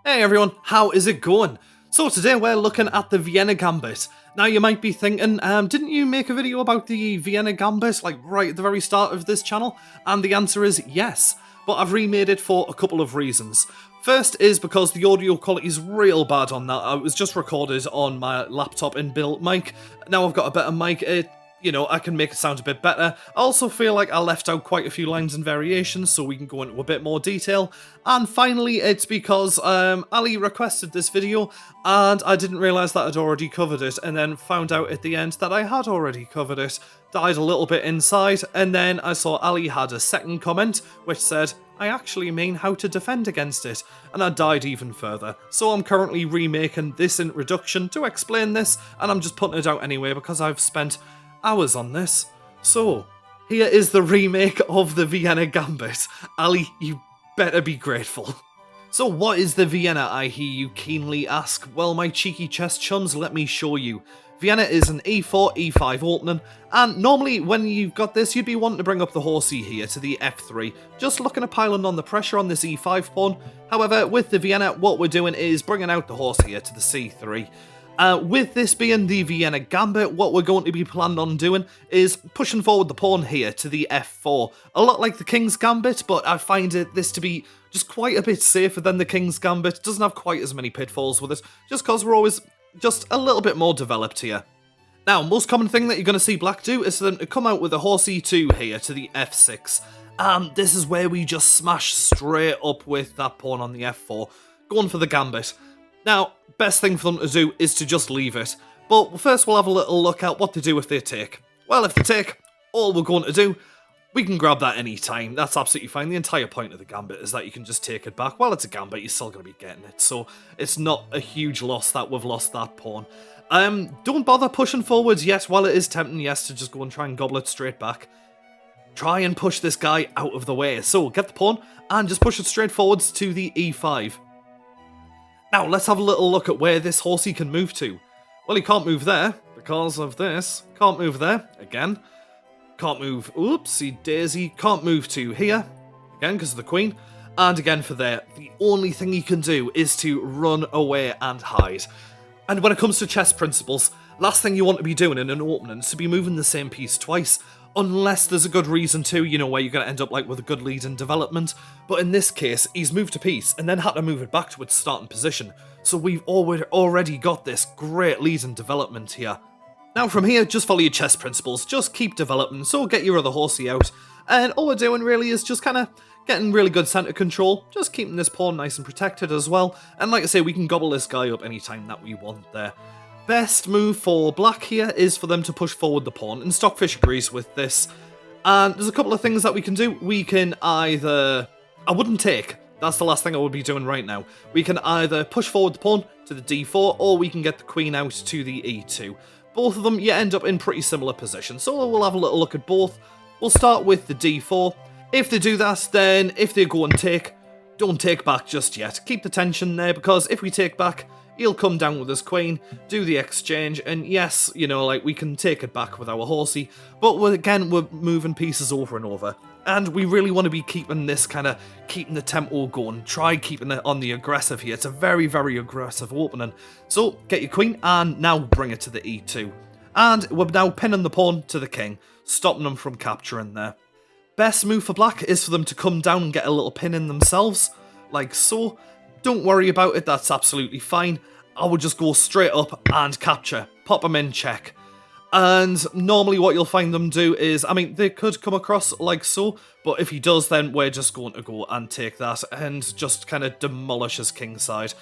Hey everyone, how is it going? So today we're looking at the Vienna Gambit. Now you might be thinking, didn't you make a video about the Vienna Gambit, like right at the very start of this channel? And the answer is yes, but I've remade it for a couple of reasons. First is because the audio quality is real bad on that. It was just recorded on my laptop inbuilt mic. Now I've got a better mic, I can make it sound a bit better. I also feel like I left out quite a few lines and variations, so we can go into a bit more detail. And finally, it's because Ali requested this video, and I didn't realise that I'd already covered it, and then found out at the end that I had already covered it. Died a little bit inside, and then I saw Ali had a second comment, which said, I actually mean how to defend against it, and I died even further. So I'm currently remaking this introduction to explain this, and I'm just putting it out anyway because I've spent hours on this. So, here is the remake of the Vienna Gambit. Ali, you better be grateful. So what is the Vienna, I hear you keenly ask? Well, my cheeky chess chums, let me show you. Vienna is an e4, e5 opening, and normally when you've got this, you'd be wanting to bring up the horsey here to the f3, just looking at piling on the pressure on this e5 pawn. However, with the Vienna, what we're doing is bringing out the horse here to the c3. With this being the Vienna Gambit, what we're going to be planning on doing is pushing forward the pawn here to the f4. A lot like the King's Gambit, but I find this to be just quite a bit safer than the King's Gambit. It doesn't have quite as many pitfalls with it, just because we're always just a little bit more developed here. Now, most common thing that you're going to see black do is for them to come out with a horse e2 here to the f6. And this is where we just smash straight up with that pawn on the f4, going for the Gambit. Now, best thing for them to do is to just leave it. But first we'll have a little look at what to do if they take. Well, if they take, all we're going to do, we can grab that any time. That's absolutely fine. The entire point of the Gambit is that you can just take it back. While it's a Gambit, you're still going to be getting it. So it's not a huge loss that we've lost that pawn. Don't bother pushing forwards yet. While it is tempting, yes, to just go and try and gobble it straight back. Try and push this guy out of the way. So get the pawn and just push it straight forwards to the e5. Now, let's have a little look at where this horsey can move to. Well, he can't move there because of this. Can't move there, again. Can't move, oopsie daisy. Can't move to here, again, because of the queen. And again for there. The only thing he can do is to run away and hide. And when it comes to chess principles, last thing you want to be doing in an opening is to be moving the same piece twice. Unless there's a good reason to, where you're going to end up like with a good lead in development. But in this case, he's moved a piece and then had to move it back to its starting position. So we've already got this great lead in development here. Now from here, just follow your chess principles, just keep developing, so get your other horsey out. And all we're doing really is just kind of getting really good center control, just keeping this pawn nice and protected as well. And like I say, we can gobble this guy up anytime that we want there. Best move for black here is for them to push forward the pawn, and Stockfish agrees with this. And there's a couple of things that we can do. We can either... I wouldn't take. That's the last thing I would be doing right now. We can either push forward the pawn to the d4, or we can get the queen out to the e2. Both of them, you end up in pretty similar positions, so we'll have a little look at both. We'll start with the d4. If they do that, then if they go and take, don't take back just yet. Keep the tension there, because if we take back, he'll come down with his queen, do the exchange, and yes, we can take it back with our horsey, but we're moving pieces over and over. And we really want to be keeping this keeping the tempo going, try keeping it on the aggressive here. It's a very, very aggressive opening. So, get your queen, and now bring it to the e2. And we're now pinning the pawn to the king, stopping them from capturing there. Best move for black is for them to come down and get a little pin in themselves, like so. Don't worry about it, that's absolutely fine. I would just go straight up and capture, pop them in check. And normally what you'll find them do is, they could come across like so, but if he does, then we're just going to go and take that and just kind of demolish his king side.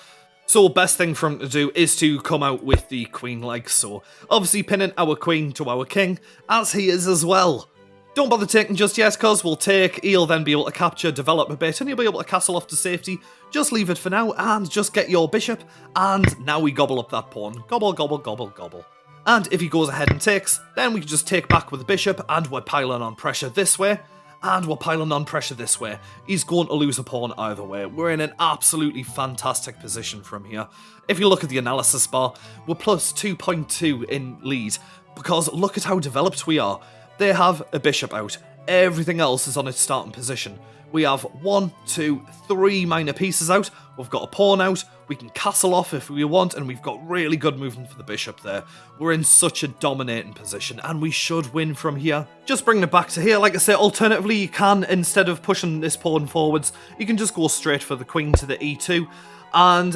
So best thing for him to do is to come out with the queen like so. Obviously pinning our queen to our king, as he is as well. Don't bother taking just yet, because we'll take, he'll then be able to capture, develop a bit, and he'll be able to castle off to safety. Just leave it for now, and just get your bishop, and now we gobble up that pawn. Gobble, gobble, gobble, gobble. And if he goes ahead and takes, then we can just take back with the bishop, and we're piling on pressure this way, and we're piling on pressure this way. He's going to lose a pawn either way. We're in an absolutely fantastic position from here. If you look at the analysis bar, we're plus 2.2 in lead, because look at how developed we are. They have a bishop out. everything else is on its starting position. We have 1, 2, 3 minor pieces out, we've got a pawn out, we can castle off if we want, and we've got really good movement for the bishop there. We're in such a dominating position, and we should win from here. Just bringing it back to here, like I say, alternatively you can, instead of pushing this pawn forwards, you can just go straight for the queen to the e2, and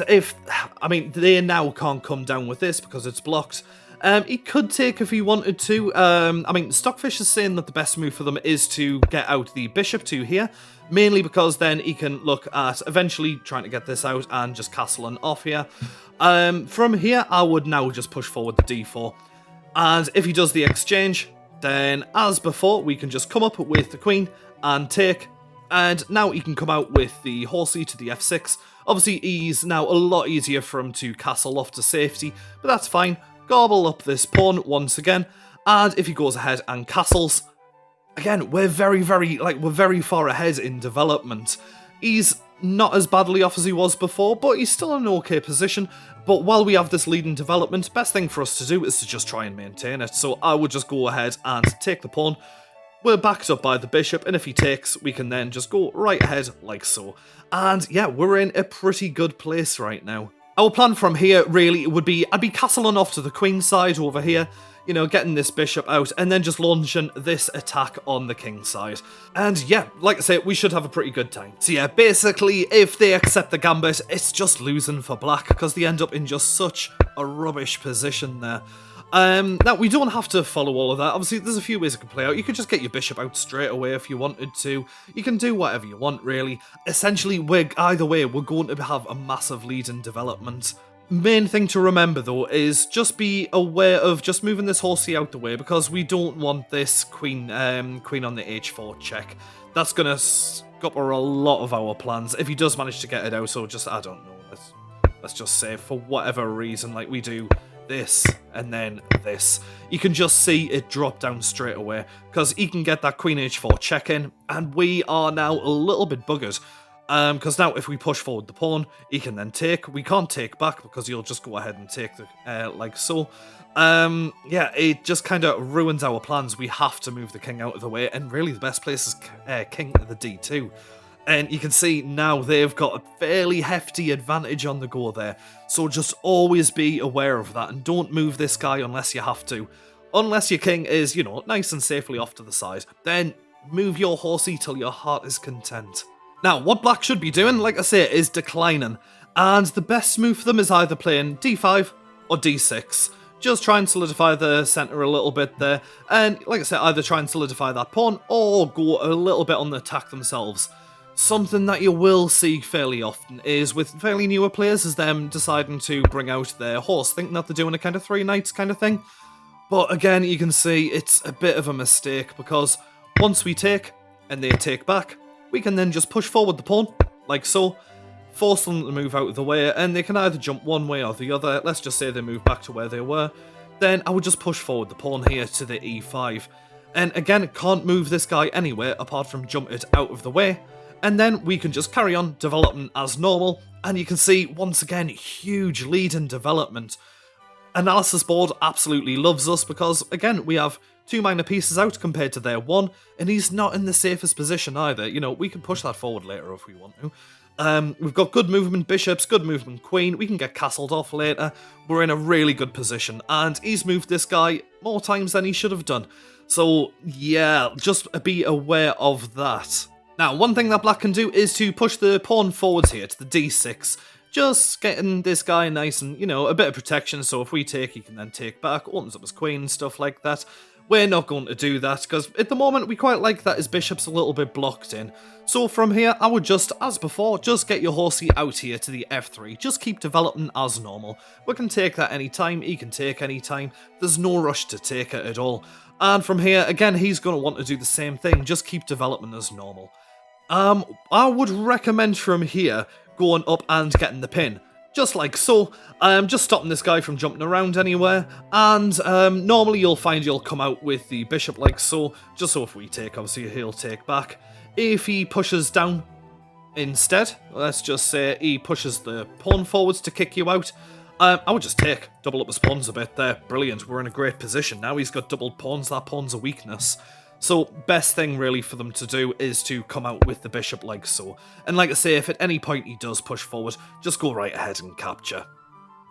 they now can't come down with this because it's blocked. He could take if he wanted to. Stockfish is saying that the best move for them is to get out the bishop to here, mainly because then he can look at eventually trying to get this out and just castling off here. From here, I would now just push forward the d4. And if he does the exchange, then as before, we can just come up with the queen and take. And now he can come out with the horsey to the f6. Obviously, he's now a lot easier for him to castle off to safety, but that's fine. Gobble up this pawn once again, and if he goes ahead and castles, again, we're very far ahead in development. He's not as badly off as he was before, but he's still in an okay position. But while we have this lead in development, best thing for us to do is to just try and maintain it. So I would just go ahead and take the pawn. We're backed up by the bishop, and if he takes, we can then just go right ahead like so. And yeah, we're in a pretty good place right now. Our plan from here really would be, I'd be castling off to the queen side over here, you know, getting this bishop out, and then just launching this attack on the king side. And yeah, like I say, we should have a pretty good time. So yeah, basically, if they accept the gambit, it's just losing for black, because they end up in just such a rubbish position there. Now, we don't have to follow all of that. Obviously, there's a few ways it can play out. You could just get your bishop out straight away if you wanted to. You can do whatever you want, really. Essentially, either way, we're going to have a massive lead in development. Main thing to remember, though, is just be aware of just moving this horsey out the way, because we don't want this queen on the h4 check. That's going to scupper a lot of our plans. If he does manage to get it out, so just, I don't know, let's just say, for whatever reason, like we do this and then this, you can just see it drop down straight away, because he can get that queen h4 check in, and we are now a little bit buggered. Because now if we push forward the pawn, he can then take. We can't take back because he'll just go ahead and take the like so. Yeah, it just kind of ruins our plans. We have to move the king out of the way, and really the best place is king to the d2. And you can see now they've got a fairly hefty advantage on the go there. So just always be aware of that, and don't move this guy unless you have to. Unless your king is, you know, nice and safely off to the side. Then move your horsey till your heart is content. Now, what black should be doing, like I say, is declining. And the best move for them is either playing d5 or d6. Just try and solidify the centre a little bit there. And like I said, either try and solidify that pawn or go a little bit on the attack themselves. Something that you will see fairly often is with fairly newer players is them deciding to bring out their horse, thinking that they're doing a kind of 3 knights kind of thing. But again, you can see it's a bit of a mistake, because once we take and they take back, we can then just push forward the pawn, like so, force them to move out of the way, and they can either jump one way or the other. Let's just say they move back to where they were. Then I would just push forward the pawn here to the e5. And again, can't move this guy anywhere apart from jump it out of the way. And then we can just carry on developing as normal. And you can see, once again, huge lead in development. Analysis board absolutely loves us because, again, we have 2 minor pieces out compared to their 1, and he's not in the safest position either. You know, we can push that forward later if we want to. We've got good movement bishops, good movement queen, we can get castled off later. We're in a really good position, and he's moved this guy more times than he should have done. So, yeah, just be aware of that. Now, one thing that black can do is to push the pawn forwards here to the d6. Just getting this guy nice and, you know, a bit of protection, so if we take, he can then take back, opens up his queen and stuff like that. We're not going to do that, because at the moment we quite like that his bishop's a little bit blocked in. So from here, I would just, as before, just get your horsey out here to the f3. Just keep developing as normal. We can take that anytime, he can take anytime. There's no rush to take it at all. And from here, again, he's going to want to do the same thing. Just keep developing as normal. I would recommend from here going up and getting the pin. Just like so, just stopping this guy from jumping around anywhere, and normally you'll find you'll come out with the bishop like so, just so if we take, obviously he'll take back. If he pushes down instead, let's just say he pushes the pawn forwards to kick you out, I would just take, double up his pawns a bit there, brilliant, we're in a great position now, he's got doubled pawns, that pawn's a weakness. So best thing really for them to do is to come out with the bishop like so. And like I say, if at any point he does push forward, just go right ahead and capture.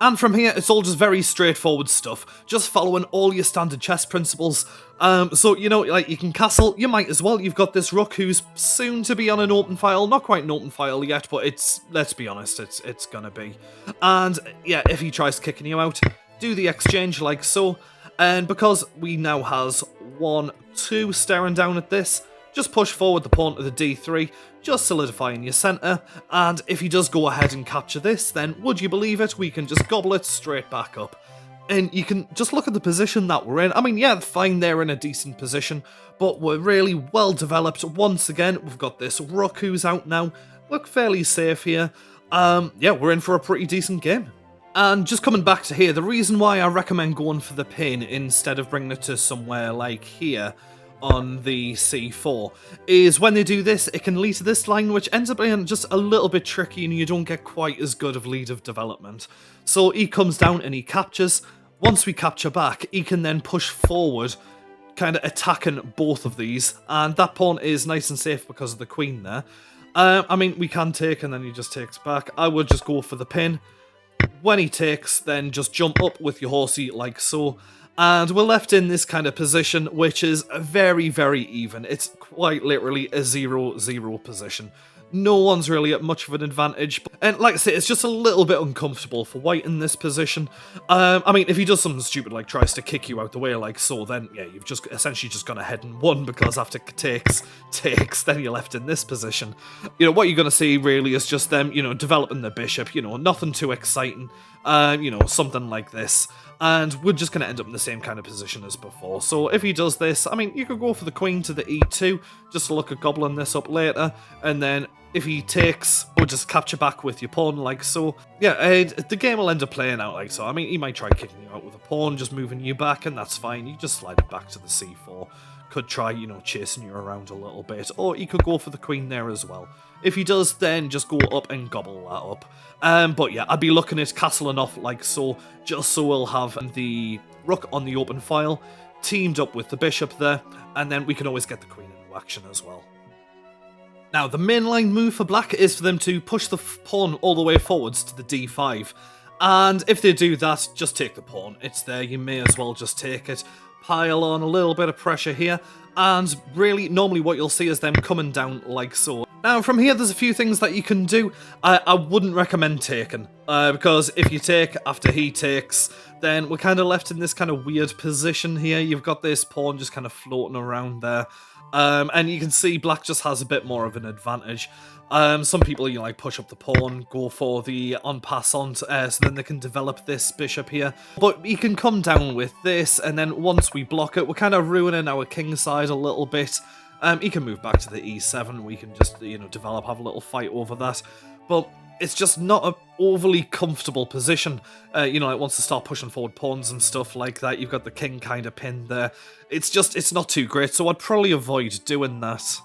And from here, it's all just very straightforward stuff, just following all your standard chess principles. So, you know, like you can castle, you might as well. You've got this rook who's soon to be on an open file, not quite an open file yet, but it's, let's be honest, it's gonna be. And yeah, if he tries kicking you out, do the exchange like so. And because we now has 1, 2 staring down at this, just push forward the pawn to the d3, just solidifying your centre, and if he does go ahead and capture this, then would you believe it, we can just gobble it straight back up. And you can just look at the position that we're in. I mean, yeah, fine, they're in a decent position, but we're really well developed. Once again, we've got this rook who's out now, look fairly safe here. Yeah, we're in for a pretty decent game. And just coming back to here, the reason why I recommend going for the pin instead of bringing it to somewhere like here on the c4 is when they do this, it can lead to this line, which ends up being just a little bit tricky and you don't get quite as good of lead of development. So he comes down and he captures. Once we capture back, he can then push forward, kind of attacking both of these, and that pawn is nice and safe because of the queen there. I mean, we can take and then he just takes back. I would just go for the pin. When he takes, then just jump up with your horsey like so. And we're left in this kind of position, which is very, very even. It's quite literally a 0-0 position. No one's really at much of an advantage. And like I say, it's just a little bit uncomfortable for white in this position. I mean, if he does something stupid like tries to kick you out the way like so, then yeah, you've just essentially just gone ahead and won, because after takes, then you're left in this position. You know, what you're going to see really is just them, you know, developing the bishop, you know, nothing too exciting, you know, something like this. And we're just going to end up in the same kind of position as before. So if he does this, I mean, you could go for the queen to the e2, just to look at gobbling this up later, and then if he takes, or just capture back with your pawn like so. Yeah, the game will end up playing out like so. I mean, he might try kicking you out with a pawn, just moving you back, and that's fine. You just slide it back to the c4. Could try, you know, chasing you around a little bit, or he could go for the queen there as well. If he does, then just go up and gobble that up. But yeah, I'd be looking at castling off like so, just so we'll have the rook on the open file, teamed up with the bishop there, and then we can always get the queen into action as well. Now, the mainline move for black is for them to push the pawn all the way forwards to the d5. And if they do that, just take the pawn. It's there, you may as well just take it. Pile on a little bit of pressure here, and really, normally what you'll see is them coming down like so. Now, from here, there's a few things that you can do. I wouldn't recommend taking, because if you take after he takes, then we're kind of left in this kind of weird position here. You've got this pawn just kind of floating around there. And you can see black just has a bit more of an advantage. Some people, you know, like push up the pawn, go for the en passant, so then they can develop this bishop here. But you can come down with this, and then once we block it, we're kind of ruining our king side a little bit. He can move back to the e7, we can just, you know, develop, have a little fight over that. But it's just not an overly comfortable position. You know, it wants to start pushing forward pawns and stuff like that. You've got the king kind of pinned there. It's not too great, so I'd probably avoid doing that.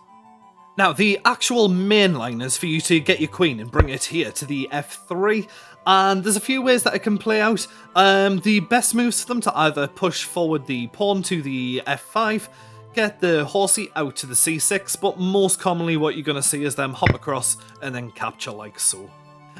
Now, the actual main line is for you to get your queen and bring it here to the f3, and there's a few ways that it can play out. The best moves for them to either push forward the pawn to the f5, get the horsey out to the c6, but most commonly what you're going to see is them hop across and then capture like so.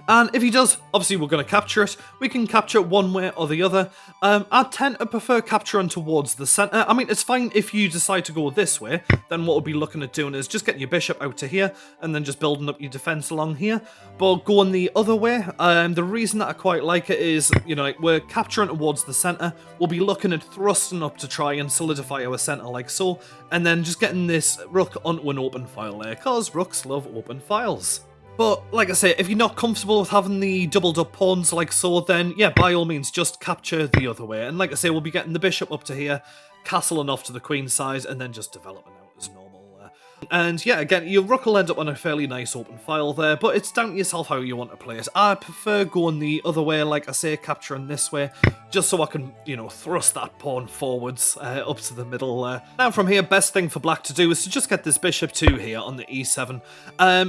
And if he does, obviously we're going to capture it. We can capture it one way or the other. I tend to prefer capturing towards the centre. I mean, it's fine if you decide to go this way, then what we'll be looking at doing is just getting your bishop out to here, and then just building up your defence along here. But going the other way, the reason that I quite like it is, you know, like we're capturing towards the centre, we'll be looking at thrusting up to try and solidify our centre like so, and then just getting this rook onto an open file there, because rooks love open files. But, like I say, if you're not comfortable with having the doubled up pawns like so, then, yeah, by all means, just capture the other way. And like I say, we'll be getting the bishop up to here, castling off to the queen side, and then just developing out as normal. And yeah, again, your rook will end up on a fairly nice open file there, but it's down to yourself how you want to play it. I prefer going the other way, like I say, capturing this way, just so I can, you know, thrust that pawn forwards up to the middle there. Now from here, best thing for black to do is to just get this bishop 2 here on the e7.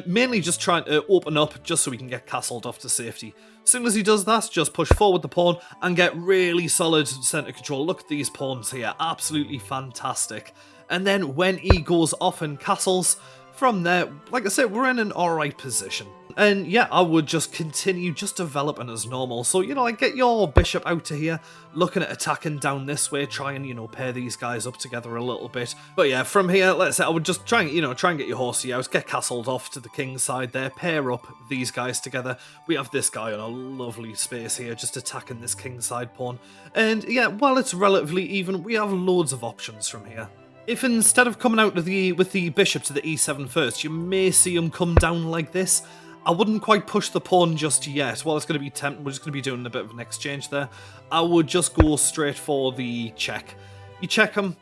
Mainly just trying to open up just so we can get castled off to safety. As soon as he does that, just push forward the pawn and get really solid centre control. Look at these pawns here, absolutely fantastic. And then when he goes off and castles, from there, like I said, we're in an alright position. And yeah, I would just continue just developing as normal. So, you know, like get your bishop out to here, looking at attacking down this way, try and, you know, pair these guys up together a little bit. But yeah, from here, let's say I would just try and, you know, try and get your horsey out, get castled off to the king's side there, pair up these guys together. We have this guy on a lovely space here, just attacking this king's side pawn. And yeah, while it's relatively even, we have loads of options from here. If instead of coming out with the bishop to the e7 first, you may see him come down like this, I wouldn't quite push the pawn just yet. While it's going to be tempting, we're just going to be doing a bit of an exchange there. I would just go straight for the check. You check him,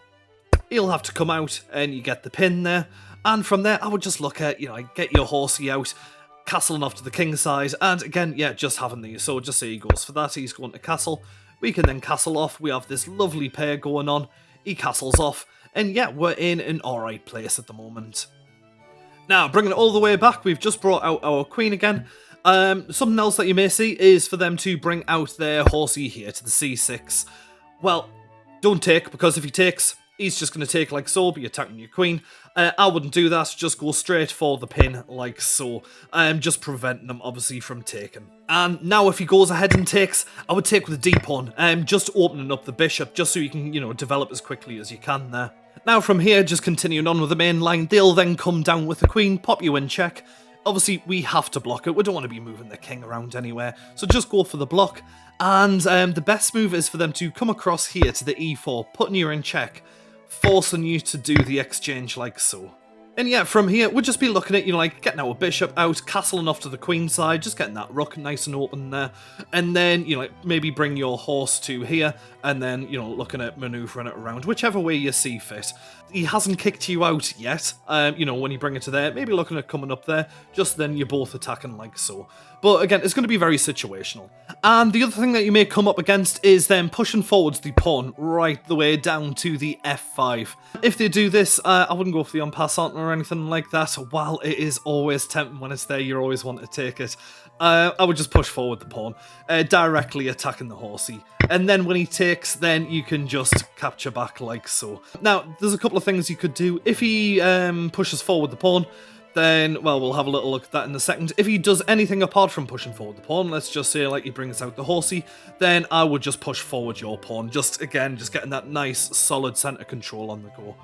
he'll have to come out, and you get the pin there. And from there, I would just look at, you know, get your horsey out, castling off to the king's side, and again, yeah, just having these. So just say he goes for that, he's going to castle. We can then castle off, we have this lovely pair going on, he castles off. And yeah, we're in an alright place at the moment. Now, bringing it all the way back, we've just brought out our queen again. Something else that you may see is for them to bring out their horsey here to the c6. Well, don't take, because if he takes, he's just going to take like so, be attacking your queen. I wouldn't do that, just go straight for the pin like so. Just preventing them, obviously, from taking. And now if he goes ahead and takes, I would take with the d-pawn, just opening up the bishop, just so you can, you know, develop as quickly as you can there. Now from here, just continuing on with the main line, they'll then come down with the queen, pop you in check. Obviously, we have to block it, we don't want to be moving the king around anywhere, so just go for the block. And the best move is for them to come across here to the e4, putting you in check, forcing you to do the exchange like so. And yeah, from here, we'll just be looking at, you know, like, getting our bishop out, castling off to the queen side, just getting that rook nice and open there. And then, you know, like, maybe bring your horse to here, and then, you know, looking at manoeuvring it around, whichever way you see fit. He hasn't kicked you out yet, you know, when you bring it to there, maybe looking at coming up there, just then you're both attacking like so. But again, it's going to be very situational. And the other thing that you may come up against is them pushing forwards the pawn right the way down to the f5. If they do this, I wouldn't go for the en passant or anything like that. While it is always tempting when it's there, you always want to take it. I would just push forward the pawn, directly attacking the horsey. And then when he takes, then you can just capture back like so. Now, there's a couple of things you could do. If he pushes forward the pawn, then, well, we'll have a little look at that in a second. If he does anything apart from pushing forward the pawn, let's just say, like, he brings out the horsey, then I would just push forward your pawn. Just, again, just getting that nice, solid centre control on the go.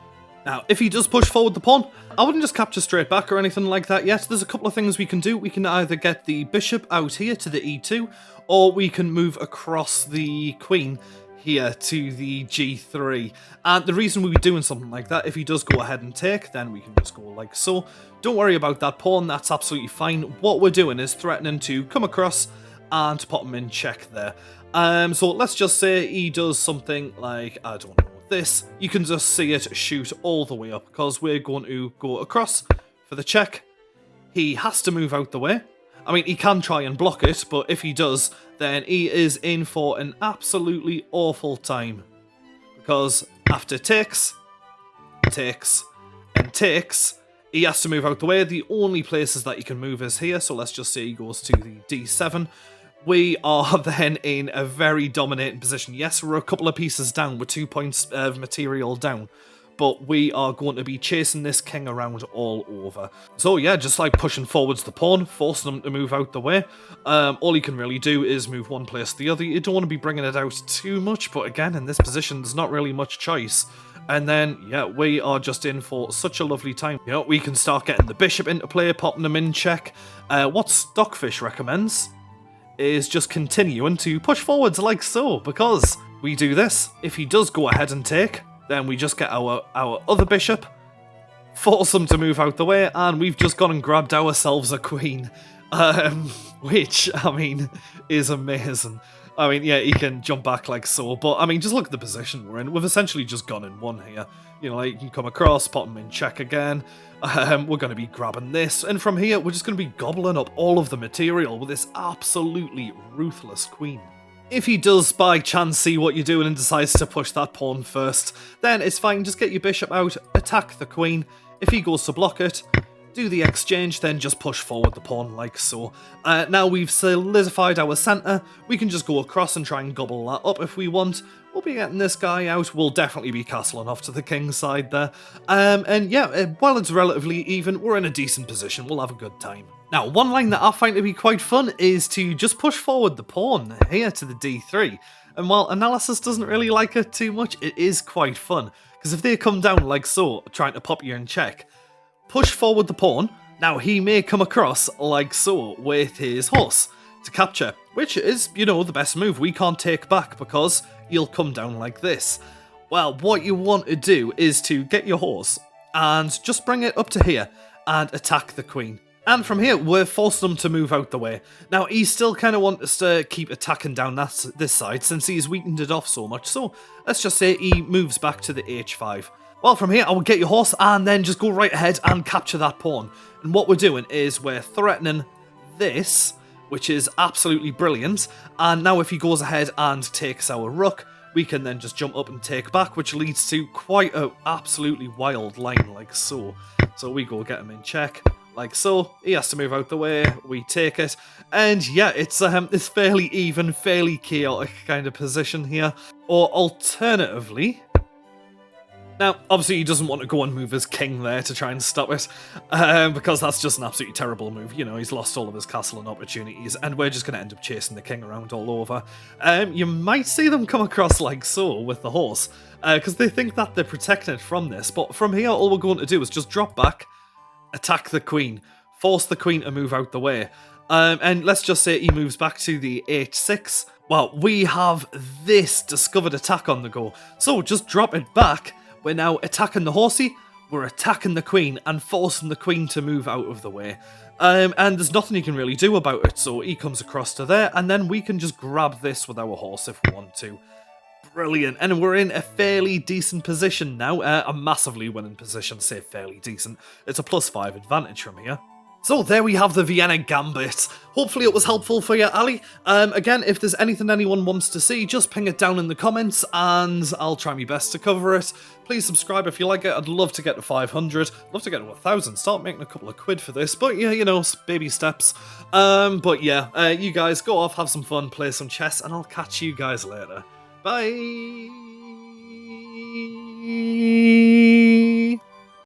Now, if he does push forward the pawn, I wouldn't just capture straight back or anything like that yet. There's a couple of things we can do. We can either get the bishop out here to the e2, or we can move across the queen here to the g3. And the reason we'll be doing something like that, if he does go ahead and take, then we can just go like so. Don't worry about that pawn, that's absolutely fine. What we're doing is threatening to come across and put him in check there. So let's just say he does something like, I don't know, this. You can just see it shoot all the way up, because we're going to go across for the check. He has to move out the way. I mean, he can try and block it, but if he does, then he is in for an absolutely awful time. Because after takes, and takes, he has to move out the way. The only places that he can move is here, so let's just say he goes to the d7. We are then in a very dominating position. Yes, we're a couple of pieces down, we're 2 points of material down, but we are going to be chasing this king around all over. So yeah, just like pushing forwards the pawn, forcing him to move out the way. All you can really do is move one place to the other. You don't want to be bringing it out too much, but again, in this position, there's not really much choice. And then, yeah, we are just in for such a lovely time. You know, we can start getting the bishop into play, popping them in check. What Stockfish recommends is just continuing to push forwards like so, because we do this. If he does go ahead and take, then we just get our other bishop, force him to move out the way, and we've just gone and grabbed ourselves a queen. Which, I mean, is amazing. I mean, yeah, he can jump back like so, but, I mean, just look at the position we're in. We've essentially just gone in one here. You know, like, you can come across, put him in check again. We're going to be grabbing this, and from here, we're just going to be gobbling up all of the material with this absolutely ruthless queen. If he does by chance see what you're doing and decides to push that pawn first, then it's fine, just get your bishop out, attack the queen. If he goes to block it, do the exchange, then just push forward the pawn like so. Now we've solidified our centre, we can just go across and try and gobble that up if we want. We'll be getting this guy out, we'll definitely be castling off to the king's side there. And yeah, while it's relatively even, we're in a decent position, we'll have a good time. Now, one line that I find to be quite fun is to just push forward the pawn here to the d3. And while analysis doesn't really like it too much, it is quite fun. Because if they come down like so, trying to pop you in check, push forward the pawn. Now, he may come across like so with his horse to capture, which is, you know, the best move. We can't take back because he'll come down like this. Well, what you want to do is to get your horse and just bring it up to here and attack the queen. And from here, we're forced them to move out the way. Now, he still kind of wants us to keep attacking down this side since he's weakened it off so much. So, let's just say he moves back to the h5. Well, from here, I will get your horse and then just go right ahead and capture that pawn. And what we're doing is we're threatening this, which is absolutely brilliant. And now if he goes ahead and takes our rook, we can then just jump up and take back, which leads to quite a absolutely wild line like so. So we go get him in check. Like so, he has to move out the way, we take it, and yeah, it's fairly even, fairly chaotic kind of position here. Or alternatively, now, obviously he doesn't want to go and move his king there to try and stop it, because that's just an absolutely terrible move. You know, he's lost all of his castle and opportunities, and we're just going to end up chasing the king around all over. You might see them come across like so with the horse, because they think that they're protected from this, but from here all we're going to do is just drop back, attack the queen, force the queen to move out the way. And let's just say he moves back to the h6. Well, we have this discovered attack on the go. So just drop it back. We're now attacking the horsey, we're attacking the queen and forcing the queen to move out of the way. And there's nothing you can really do about it. So he comes across to there and then we can just grab this with our horse if we want to. Brilliant, and we're in a fairly decent position now, a massively winning position, say fairly decent. It's a +5 advantage from here. So there we have the Vienna Gambit. Hopefully it was helpful for you, Ali. Again, if there's anything anyone wants to see, just ping it down in the comments and I'll try my best to cover it. Please subscribe if you like it. I'd love to get to 500. Love to get to 1,000. Start making a couple of quid for this. But yeah, you know, baby steps. But yeah, you guys go off, have some fun, play some chess, and I'll catch you guys later. Bye.